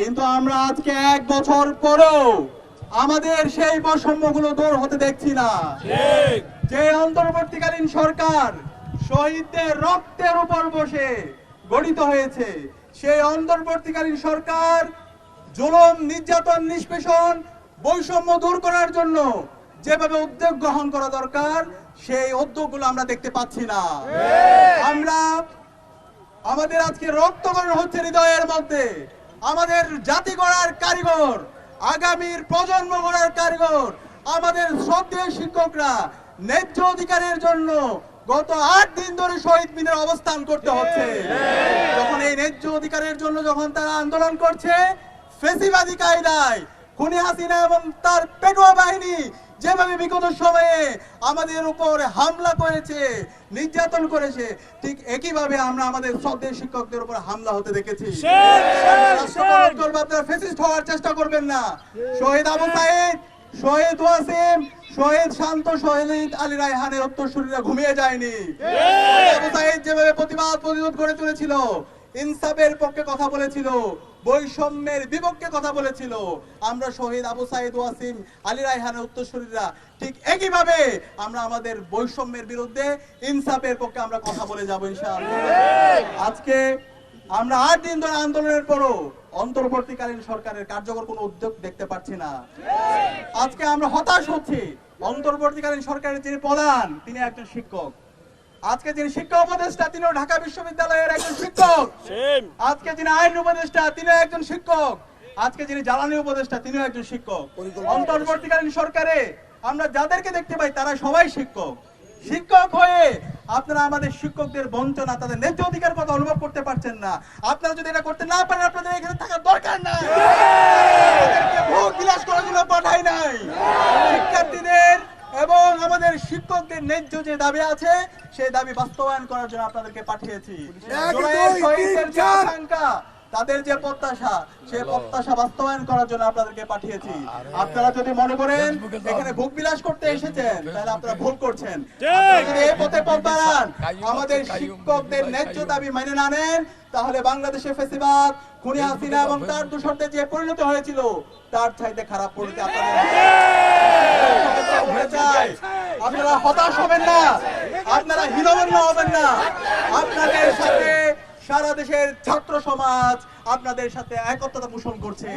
কিন্তু আমরা আজকে 1 বছর পরেও আমাদের সেই বৈষম্যগুলো দূর হতে দেখছি না। যে অন্তর্বর্তীকালীন সরকার শহীদদের রক্তের উপর বসে গঠিত হয়েছে, সেই অন্তর্বর্তীকালীন সরকার জুলুম, নির্যাতন, নিষ্পেষণ, বৈষম্য দূর করার জন্য যেভাবে উদ্যোগ গ্রহণ করা দরকার, সেই উদ্যোগগুলো আমরা দেখতে পাচ্ছি না। আমরা আমাদের আজকে রক্তকরণ হচ্ছে হৃদয়ের মধ্যে। আমাদের জাতি গড়ার কারিগর, আগামীর প্রজন্ম গড়ার কারিগর, আমাদের শ্রদ্ধেয় শিক্ষকরা ন্যায্য অধিকারের জন্য গত 8 দিন ধরে শহীদ মিনারে অবস্থান করতে হচ্ছে। যখন এই ন্যায্য অধিকারের জন্য যখন তারা আন্দোলন করছে, ফেসিবাদী কায়দায় খুনি হাসিনা এবং তার পেটোয়া বাহিনী যেভাবে বিগত সময়ে আমাদের উপর হামলা করেছে, নির্যাতন করেছে, ঠিক একইভাবে আমরা আমাদের শ্রদ্ধেয় শিক্ষকদের উপর হামলা হতে দেখেছি। আপনারা ফ্যাসিস্ট হওয়ার চেষ্টা করবেন না। শহীদ আবু সাইদ, শহীদ ওয়াসিম, শহীদ শান্ত, শহীদ আলী রায়হানের উত্তরসূরিরা ঘুমিয়ে যায়নি। আবু সাইদ যেভাবে প্রতিরোধ করে চলেছিল, ইনসাফের পক্ষে কথা বলেছিল, বৈষম্যের বিপক্ষে কথা বলেছিল, আমরা শহীদ আবু সাইদ, ওয়াসিম, আলী রায়হানের উত্তরসূরিরা ঠিক একইভাবে আমরা আমাদের বৈষম্যের বিরুদ্ধে, ইনসাফের পক্ষে আমরা কথা বলে যাব ইনশাআল্লাহ। আজকে আমরা 8 দিন ধরে আন্দোলনের পরও অন্তর্বর্তীকালীন সরকারের কার্যকর কোনো উদ্যোগ দেখতে পাচ্ছি না। আজকে আমরা হতাশ হচ্ছি। অন্তর্বর্তীকালীন সরকারের যিনি প্রধান, তিনি একজন শিক্ষক। আজকে যিনি শিক্ষা উপদেষ্টা, তিনিও ঢাকা বিশ্ববিদ্যালয়ের একজন শিক্ষক। আজকে যিনি আইন উপদেষ্টা, তিনিও একজন শিক্ষক। আজকে যিনি জ্বালানি উপদেষ্টা, তিনিও একজন শিক্ষক। অন্তর্বর্তীকালীন সরকারে আমরা যাদেরকে দেখতে পাই তারা সবাই শিক্ষক। শিক্ষক হয়ে আপনারা আমাদের শিক্ষকদের বঞ্চনা, তাদের ন্যায্য অধিকার কথা অনুভব করতে পারছেন না। আপনারা যদি এটা করতে না পারেন, আপনাদের এখানে থাকার দরকার নাই। ভোগ বিলাস করার জন্য পাঠাই নাই। শিক্ষার্থীদের এবং আমাদের শিক্ষকদের ন্যায্য যে দাবি আছে, সেই দাবি বাস্তবায়ন করার জন্য আপনাদেরকে পাঠিয়েছি। শহীদদের যে আকাঙ্ক্ষা, তাদের যে প্রত্যাশা, সেই প্রত্যাশা বাস্তবায়ন করার জন্য আপনাদেরকে পাঠিয়েছি। আপনারা যদি মনে করেন এখানে ভোগ বিলাস করতে এসেছেন, তাহলে আপনারা ভুল করছেন। যদি এই পথে পথ বাড়ান, আমাদের শিক্ষকদের ন্যায্য দাবি মেনে না নেন, তাহলে বাংলাদেশে ফ্যাসিবাদ, খুনি হাসিনা এবং তার দূষরদের যে পরিণতি হয়েছিল, তার চাইতে খারাপ পরিণতি আপনাদের। আপনারা হতাশ হবেন না, আপনারা হীনমন্য হবেন না। আপনাদের সাথে সারা দেশের ছাত্র সমাজ আপনাদের সাথে একত্রতা পোষণ করছে।